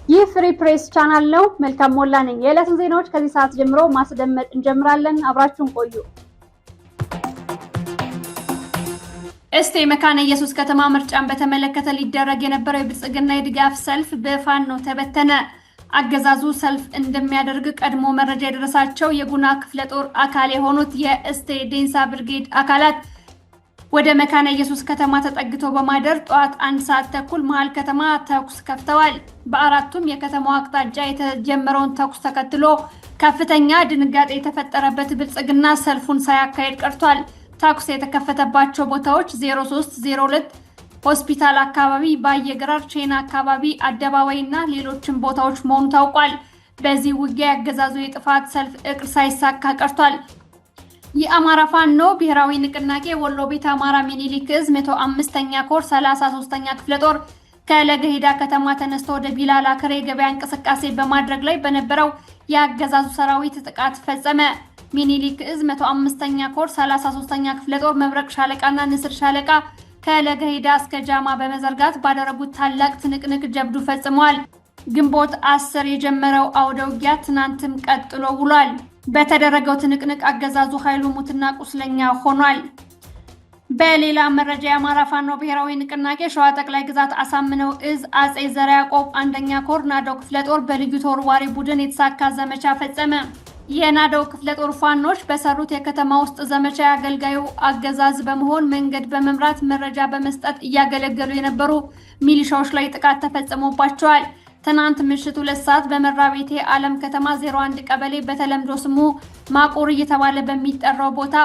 ይህ ፍሪ ፕሬስ ቻናል ነው። መልካም ሞላ ነኝ። የዕለቱን ዜናዎች ከዚህ ሰዓት ጀምሮ ማስደመጥ እንጀምራለን። አብራችሁን ቆዩ። እስቴ መካነ ኢየሱስ ከተማ ምርጫን በተመለከተ ሊደረግ የነበረው የብልጽግና የድጋፍ ሰልፍ በፋኖ ተበተነ። አገዛዙ ሰልፍ እንደሚያደርግ ቀድሞ መረጃ የደረሳቸው የጉና ክፍለ ጦር አካል የሆኑት የእስቴ ዴንሳ ብርጌድ አካላት ወደ መካነ ኢየሱስ ከተማ ተጠግቶ በማደር ጠዋት 1 ሰዓት ተኩል መሃል ከተማ ተኩስ ከፍተዋል። በአራቱም የከተማው አቅጣጫ የተጀመረውን ተኩስ ተከትሎ ከፍተኛ ድንጋጤ የተፈጠረበት ብልጽግና ሰልፉን ሳያካሄድ ቀርቷል። ተኩስ የተከፈተባቸው ቦታዎች 03 02 ሆስፒታል አካባቢ፣ ባየግራር ቼና አካባቢ፣ አደባባይና ሌሎችም ቦታዎች መሆኑ ታውቋል። በዚህ ውጊያ ያገዛዙ የጥፋት ሰልፍ እቅድ ሳይሳካ ቀርቷል። የአማራ ፋኖ ብሔራዊ ንቅናቄ ወሎ ቤት አማራ ሚኒሊክ ዕዝ 105ኛ ኮር 33ኛ ክፍለ ጦር ከለገሂዳ ከተማ ተነስቶ ወደ ቢላል አከሬ ገበያ እንቅስቃሴ በማድረግ ላይ በነበረው የአገዛዙ ሰራዊት ጥቃት ፈጸመ። ሚኒሊክ ዕዝ 105ኛ ኮር 33ኛ ክፍለ ጦር መብረቅ ሻለቃና ንስር ሻለቃ ከለገሂዳ እስከ ጃማ በመዘርጋት ባደረጉት ታላቅ ትንቅንቅ ጀብዱ ፈጽመዋል። ግንቦት 10 የጀመረው አውደ ውጊያ ትናንትም ቀጥሎ ውሏል። በተደረገው ትንቅንቅ አገዛዙ ኃይሉ ሙትና ቁስለኛ ሆኗል። በሌላ መረጃ የአማራ ፋኖ ብሔራዊ ንቅናቄ ሸዋ ጠቅላይ ግዛት አሳምነው ዕዝ አጼ ዘርዓ ያዕቆብ 1ኛ ኮር ናደው ክፍለ ጦር በልዩ ተወርዋሪ ቡድን የተሳካ ዘመቻ ፈጸመ። የናደው ክፍለ ጦር ፋኖች በሰሩት የከተማ ውስጥ ዘመቻ ያገልጋዩ አገዛዝ በመሆን መንገድ በመምራት መረጃ በመስጠት እያገለገሉ የነበሩ ሚሊሻዎች ላይ ጥቃት ተፈጽሞባቸዋል። ትናንት ምሽት 2 ሰዓት በመራቤቴ ዓለም ከተማ 01 ቀበሌ በተለምዶ ስሙ ማቆር እየተባለ በሚጠራው ቦታ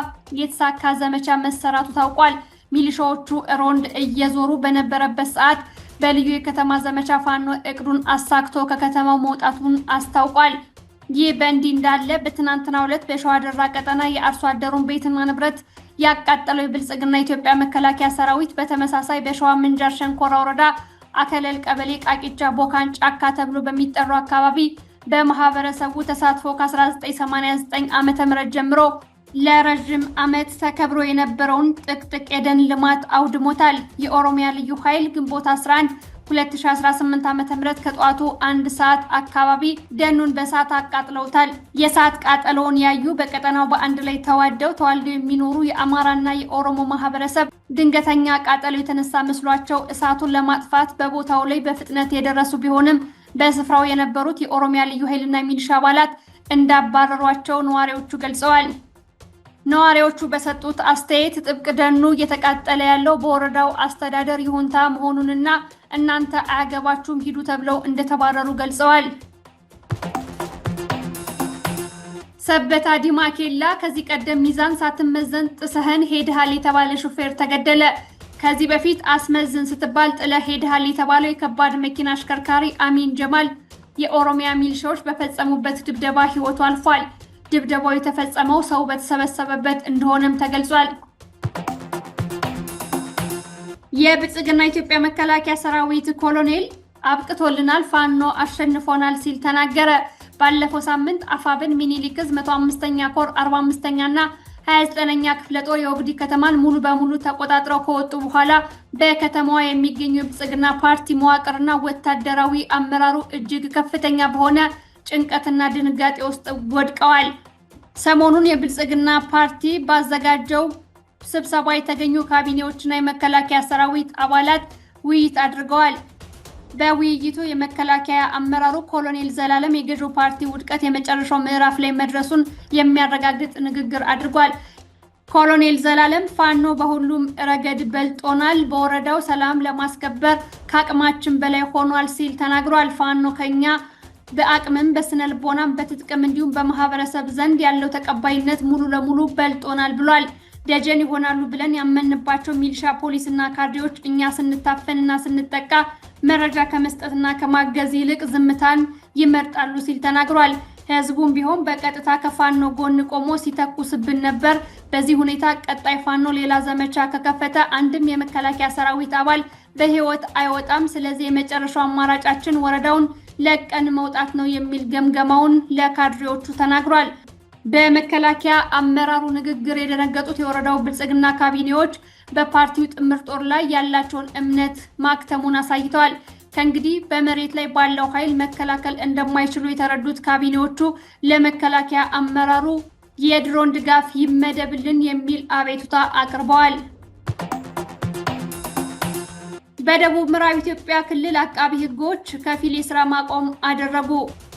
የተሳካ ዘመቻ መሰራቱ ታውቋል። ሚሊሻዎቹ ሮንድ እየዞሩ በነበረበት ሰዓት በልዩ የከተማ ዘመቻ ፋኖ እቅዱን አሳክቶ ከከተማው መውጣቱን አስታውቋል። ይህ በእንዲህ እንዳለ በትናንትናው ዕለት በሸዋ ደራ ቀጠና የአርሶ አደሩን ቤትና ንብረት ያቃጠለው የብልጽግና ኢትዮጵያ መከላከያ ሰራዊት በተመሳሳይ በሸዋ ምንጃር ሸንኮራ ወረዳ አከለል ቀበሌ ቃቂቻ ቦካን ጫካ ተብሎ በሚጠራው አካባቢ በማህበረሰቡ ተሳትፎ ከ1989 ዓ.ም ጀምሮ ለረጅም ዓመት ተከብሮ የነበረውን ጥቅጥቅ የደን ልማት አውድሞታል። የኦሮሚያ ልዩ ኃይል ግንቦት 11 2018 ዓ.ም ከጧቱ 1 ሰዓት አካባቢ ደኑን በእሳት አቃጥለውታል። የእሳት ቃጠሎውን ያዩ በቀጠናው በአንድ ላይ ተዋልደው የሚኖሩ የአማራና የኦሮሞ ማህበረሰብ ድንገተኛ ቃጠሎ የተነሳ መስሏቸው እሳቱን ለማጥፋት በቦታው ላይ በፍጥነት የደረሱ ቢሆንም በስፍራው የነበሩት የኦሮሚያ ልዩ ኃይልና ሚሊሻ አባላት እንዳባረሯቸው ነዋሪዎቹ ገልጸዋል። ነዋሪዎቹ በሰጡት አስተያየት ጥብቅ ደኑ እየተቃጠለ ያለው በወረዳው አስተዳደር ይሁንታ መሆኑንና እናንተ አያገባችሁም ሂዱ ተብለው እንደተባረሩ ገልጸዋል። ሰበታ ዲማ ኬላ ከዚህ ቀደም ሚዛን ሳትመዘን ጥሰህን ሄድሃል የተባለ ሹፌር ተገደለ። ከዚህ በፊት አስመዝን ስትባል ጥለህ ሄድሃል የተባለው የከባድ መኪና አሽከርካሪ አሚን ጀማል የኦሮሚያ ሚሊሻዎች በፈጸሙበት ድብደባ ህይወቱ አልፏል። ድብደባው የተፈጸመው ሰው በተሰበሰበበት እንደሆነም ተገልጿል። የብልጽግና ኢትዮጵያ መከላከያ ሰራዊት ኮሎኔል አብቅቶልናል፣ ፋኖ አሸንፎናል ሲል ተናገረ። ባለፈው ሳምንት አፋብን ሚኒሊክ ዕዝ 105ኛ ኮር 45ኛና 29ኛ ክፍለ ጦር የወግዲ ከተማን ሙሉ በሙሉ ተቆጣጥረው ከወጡ በኋላ በከተማዋ የሚገኙ የብልጽግና ፓርቲ መዋቅርና ወታደራዊ አመራሩ እጅግ ከፍተኛ በሆነ ጭንቀትና ድንጋጤ ውስጥ ወድቀዋል። ሰሞኑን የብልጽግና ፓርቲ ባዘጋጀው ስብሰባ የተገኙ ካቢኔዎችና የመከላከያ ሰራዊት አባላት ውይይት አድርገዋል። በውይይቱ የመከላከያ አመራሩ ኮሎኔል ዘላለም የገዢው ፓርቲ ውድቀት የመጨረሻው ምዕራፍ ላይ መድረሱን የሚያረጋግጥ ንግግር አድርጓል። ኮሎኔል ዘላለም ፋኖ በሁሉም ረገድ በልጦናል፣ በወረዳው ሰላም ለማስከበር ከአቅማችን በላይ ሆኗል ሲል ተናግሯል። ፋኖ ከኛ በአቅምም በስነ ልቦናም በትጥቅም እንዲሁም በማህበረሰብ ዘንድ ያለው ተቀባይነት ሙሉ ለሙሉ በልጦናል ብሏል። ደጀን ይሆናሉ ብለን ያመንባቸው ሚሊሻ ፖሊስና ካድሬዎች እኛ ስንታፈንና ስንጠቃ መረጃ ከመስጠትና ከማገዝ ይልቅ ዝምታን ይመርጣሉ ሲል ተናግሯል። ህዝቡም ቢሆን በቀጥታ ከፋኖ ጎን ቆሞ ሲተኩስብን ነበር። በዚህ ሁኔታ ቀጣይ ፋኖ ሌላ ዘመቻ ከከፈተ አንድም የመከላከያ ሰራዊት አባል በህይወት አይወጣም። ስለዚህ የመጨረሻው አማራጫችን ወረዳውን ለቀን መውጣት ነው የሚል ገምገማውን ለካድሬዎቹ ተናግሯል። በመከላከያ አመራሩ ንግግር የደነገጡት የወረዳው ብልጽግና ካቢኔዎች በፓርቲው ጥምር ጦር ላይ ያላቸውን እምነት ማክተሙን አሳይተዋል። ከእንግዲህ በመሬት ላይ ባለው ኃይል መከላከል እንደማይችሉ የተረዱት ካቢኔዎቹ ለመከላከያ አመራሩ የድሮን ድጋፍ ይመደብልን የሚል አቤቱታ አቅርበዋል። በደቡብ ምዕራብ ኢትዮጵያ ክልል አቃቢ ሕጎች ከፊል የስራ ማቆም አደረጉ።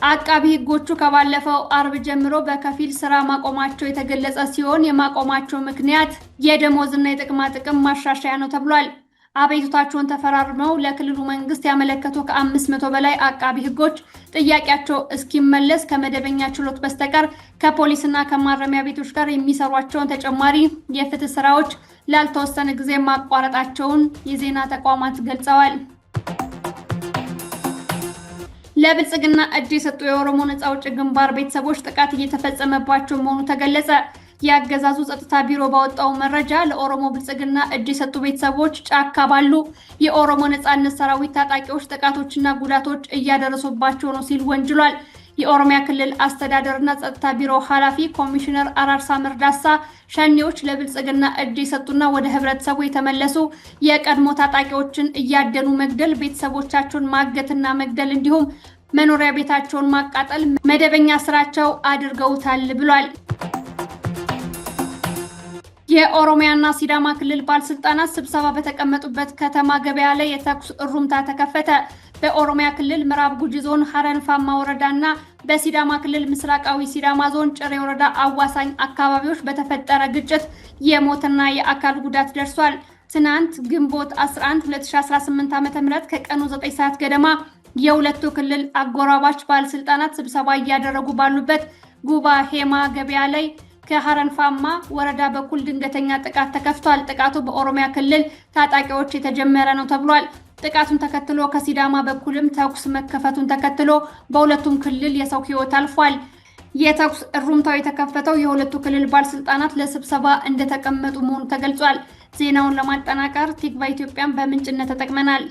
አቃቢ ሕጎቹ ከባለፈው አርብ ጀምሮ በከፊል ስራ ማቆማቸው የተገለጸ ሲሆን የማቆማቸው ምክንያት የደሞዝና የጥቅማ ጥቅም ማሻሻያ ነው ተብሏል። አቤቱታቸውን ተፈራርመው ለክልሉ መንግስት ያመለከቱ ከ500 በላይ አቃቢ ሕጎች ጥያቄያቸው እስኪመለስ ከመደበኛ ችሎት በስተቀር ከፖሊስና ከማረሚያ ቤቶች ጋር የሚሰሯቸውን ተጨማሪ የፍትህ ስራዎች ላልተወሰነ ጊዜ ማቋረጣቸውን የዜና ተቋማት ገልጸዋል። ለብልጽግና እጅ የሰጡ የኦሮሞ ነጻ አውጪ ግንባር ቤተሰቦች ጥቃት እየተፈጸመባቸው መሆኑ ተገለጸ። የአገዛዙ ጸጥታ ቢሮ ባወጣው መረጃ ለኦሮሞ ብልጽግና እጅ የሰጡ ቤተሰቦች ጫካ ባሉ የኦሮሞ ነጻነት ሰራዊት ታጣቂዎች ጥቃቶችና ጉዳቶች እያደረሱባቸው ነው ሲል ወንጅሏል። የኦሮሚያ ክልል አስተዳደርና ጸጥታ ቢሮ ኃላፊ ኮሚሽነር አራርሳ መርዳሳ ሸኔዎች ለብልጽግና እጅ የሰጡና ወደ ህብረተሰቡ የተመለሱ የቀድሞ ታጣቂዎችን እያደኑ መግደል፣ ቤተሰቦቻቸውን ማገትና መግደል እንዲሁም መኖሪያ ቤታቸውን ማቃጠል መደበኛ ስራቸው አድርገውታል ብሏል። የኦሮሚያና ሲዳማ ክልል ባለስልጣናት ስብሰባ በተቀመጡበት ከተማ ገበያ ላይ የተኩስ እሩምታ ተከፈተ። በኦሮሚያ ክልል ምዕራብ ጉጂ ዞን ሀረንፋማ ወረዳና በሲዳማ ክልል ምስራቃዊ ሲዳማ ዞን ጭሬ ወረዳ አዋሳኝ አካባቢዎች በተፈጠረ ግጭት የሞትና የአካል ጉዳት ደርሷል። ትናንት ግንቦት 11 2018 ዓ.ም ከቀኑ 9 ሰዓት ገደማ የሁለቱ ክልል አጎራባች ባለስልጣናት ስብሰባ እያደረጉ ባሉበት ጉባ ሄማ ገበያ ላይ ከሀረንፋማ ወረዳ በኩል ድንገተኛ ጥቃት ተከፍቷል። ጥቃቱ በኦሮሚያ ክልል ታጣቂዎች የተጀመረ ነው ተብሏል። ጥቃቱን ተከትሎ ከሲዳማ በኩልም ተኩስ መከፈቱን ተከትሎ በሁለቱም ክልል የሰው ሕይወት አልፏል። የተኩስ እሩምታው የተከፈተው የሁለቱ ክልል ባለስልጣናት ለስብሰባ እንደተቀመጡ መሆኑ ተገልጿል። ዜናውን ለማጠናቀር ቲክቫ ኢትዮጵያን በምንጭነት ተጠቅመናል።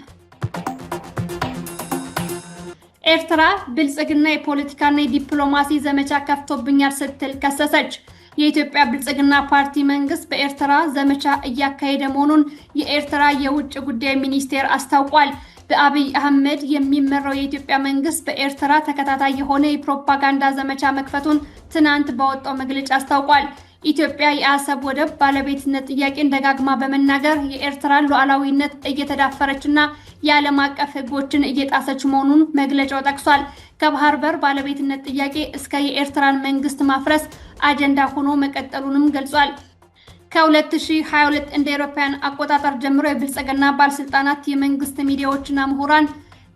ኤርትራ ብልጽግና የፖለቲካና የዲፕሎማሲ ዘመቻ ከፍቶብኛል ስትል ከሰሰች። የኢትዮጵያ ብልጽግና ፓርቲ መንግስት በኤርትራ ዘመቻ እያካሄደ መሆኑን የኤርትራ የውጭ ጉዳይ ሚኒስቴር አስታውቋል። በአብይ አህመድ የሚመራው የኢትዮጵያ መንግስት በኤርትራ ተከታታይ የሆነ የፕሮፓጋንዳ ዘመቻ መክፈቱን ትናንት ባወጣው መግለጫ አስታውቋል። ኢትዮጵያ የአሰብ ወደብ ባለቤትነት ጥያቄን ደጋግማ በመናገር የኤርትራን ሉዓላዊነት እየተዳፈረችና የዓለም አቀፍ ሕጎችን እየጣሰች መሆኑን መግለጫው ጠቅሷል። ከባህር በር ባለቤትነት ጥያቄ እስከ የኤርትራን መንግስት ማፍረስ አጀንዳ ሆኖ መቀጠሉንም ገልጿል። ከ2022 እንደ አውሮፓውያን አቆጣጠር ጀምሮ የብልጽግና ባለስልጣናት፣ የመንግስት ሚዲያዎችና ምሁራን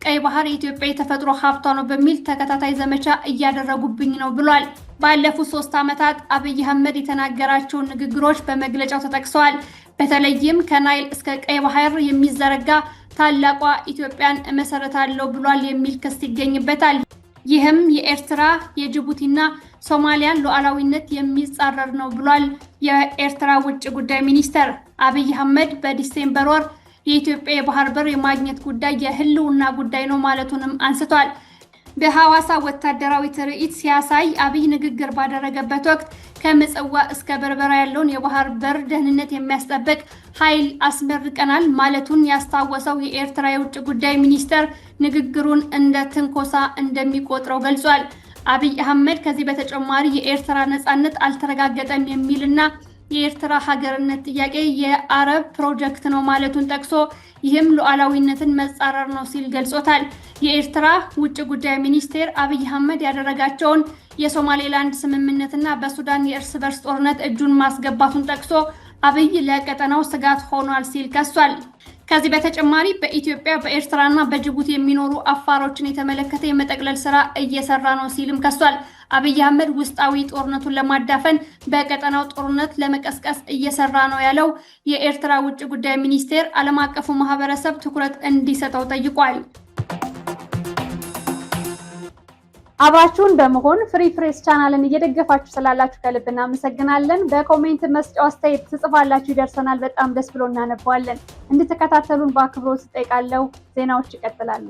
ቀይ ባህር የኢትዮጵያ የተፈጥሮ ሀብቷ ነው በሚል ተከታታይ ዘመቻ እያደረጉብኝ ነው ብሏል። ባለፉት 3 ዓመታት አብይ አህመድ የተናገራቸውን ንግግሮች በመግለጫው ተጠቅሰዋል። በተለይም ከናይል እስከ ቀይ ባህር የሚዘረጋ ታላቋ ኢትዮጵያን እመሰረታለሁ ብሏል የሚል ክስ ይገኝበታል። ይህም የኤርትራ የጅቡቲና ሶማሊያን ሉዓላዊነት የሚጻረር ነው ብሏል። የኤርትራ ውጭ ጉዳይ ሚኒስተር አብይ አህመድ በዲሴምበር ወር የኢትዮጵያ የባህር በር የማግኘት ጉዳይ የህልውና ጉዳይ ነው ማለቱንም አንስቷል። በሐዋሳ ወታደራዊ ትርኢት ሲያሳይ አብይ ንግግር ባደረገበት ወቅት ከምጽዋ እስከ በርበራ ያለውን የባህር በር ደህንነት የሚያስጠብቅ ኃይል አስመርቀናል ማለቱን ያስታወሰው የኤርትራ የውጭ ጉዳይ ሚኒስተር ንግግሩን እንደ ትንኮሳ እንደሚቆጥረው ገልጿል። አብይ አህመድ ከዚህ በተጨማሪ የኤርትራ ነጻነት አልተረጋገጠም የሚልና የኤርትራ ሀገርነት ጥያቄ የአረብ ፕሮጀክት ነው ማለቱን ጠቅሶ ይህም ሉዓላዊነትን መጻረር ነው ሲል ገልጾታል። የኤርትራ ውጭ ጉዳይ ሚኒስቴር አብይ አህመድ ያደረጋቸውን የሶማሌላንድ ስምምነትና በሱዳን የእርስ በርስ ጦርነት እጁን ማስገባቱን ጠቅሶ አብይ ለቀጠናው ስጋት ሆኗል ሲል ከሷል። ከዚህ በተጨማሪ በኢትዮጵያ በኤርትራና በጅቡቲ የሚኖሩ አፋሮችን የተመለከተ የመጠቅለል ስራ እየሰራ ነው ሲልም ከሷል። አብይ አህመድ ውስጣዊ ጦርነቱን ለማዳፈን በቀጠናው ጦርነት ለመቀስቀስ እየሰራ ነው ያለው የኤርትራ ውጭ ጉዳይ ሚኒስቴር ዓለም አቀፉ ማህበረሰብ ትኩረት እንዲሰጠው ጠይቋል። አብራችሁን በመሆን ፍሪ ፕሬስ ቻናልን እየደገፋችሁ ስላላችሁ ከልብ እናመሰግናለን። በኮሜንት መስጫው አስተያየት ትጽፋላችሁ፣ ይደርሰናል። በጣም ደስ ብሎ እናነባዋለን። እንድትከታተሉን በአክብሮት እጠይቃለሁ። ዜናዎች ይቀጥላሉ።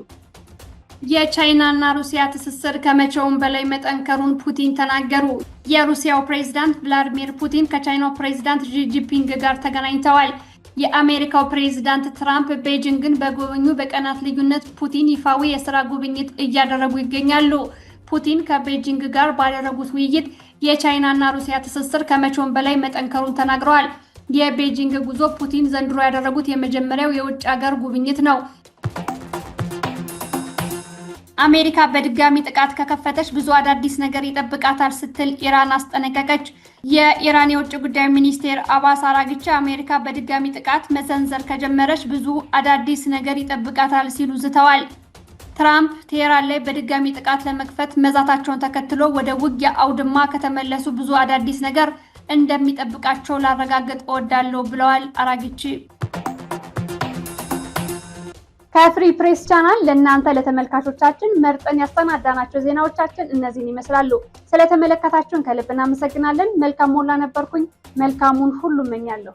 የቻይናና ሩሲያ ትስስር ከመቼውም በላይ መጠንከሩን ፑቲን ተናገሩ። የሩሲያው ፕሬዝዳንት ቭላዲሚር ፑቲን ከቻይናው ፕሬዝዳንት ዢ ጂንፒንግ ጋር ተገናኝተዋል። የአሜሪካው ፕሬዝዳንት ትራምፕ ቤጂንግን በጎበኙ በቀናት ልዩነት ፑቲን ይፋዊ የሥራ ጉብኝት እያደረጉ ይገኛሉ። ፑቲን ከቤጂንግ ጋር ባደረጉት ውይይት የቻይናና ሩሲያ ትስስር ከመቼውም በላይ መጠንከሩን ተናግረዋል። የቤጂንግ ጉዞ ፑቲን ዘንድሮ ያደረጉት የመጀመሪያው የውጭ ሀገር ጉብኝት ነው። አሜሪካ በድጋሚ ጥቃት ከከፈተች ብዙ አዳዲስ ነገር ይጠብቃታል ስትል ኢራን አስጠነቀቀች። የኢራን የውጭ ጉዳይ ሚኒስቴር አባስ አራግቺ አሜሪካ በድጋሚ ጥቃት መሰንዘር ከጀመረች ብዙ አዳዲስ ነገር ይጠብቃታል ሲሉ ዝተዋል። ትራምፕ ቴህራን ላይ በድጋሚ ጥቃት ለመክፈት መዛታቸውን ተከትሎ ወደ ውጊያ አውድማ ከተመለሱ ብዙ አዳዲስ ነገር እንደሚጠብቃቸው ላረጋግጥ እወዳለሁ ብለዋል አራግቺ። ከፍሪ ፕሬስ ቻናል ለእናንተ ለተመልካቾቻችን መርጠን ያሰናዳናቸው ዜናዎቻችን እነዚህን ይመስላሉ። ስለተመለከታችሁን ከልብ እናመሰግናለን። መልካም ሞላ ነበርኩኝ። መልካሙን ሁሉ እመኛለሁ።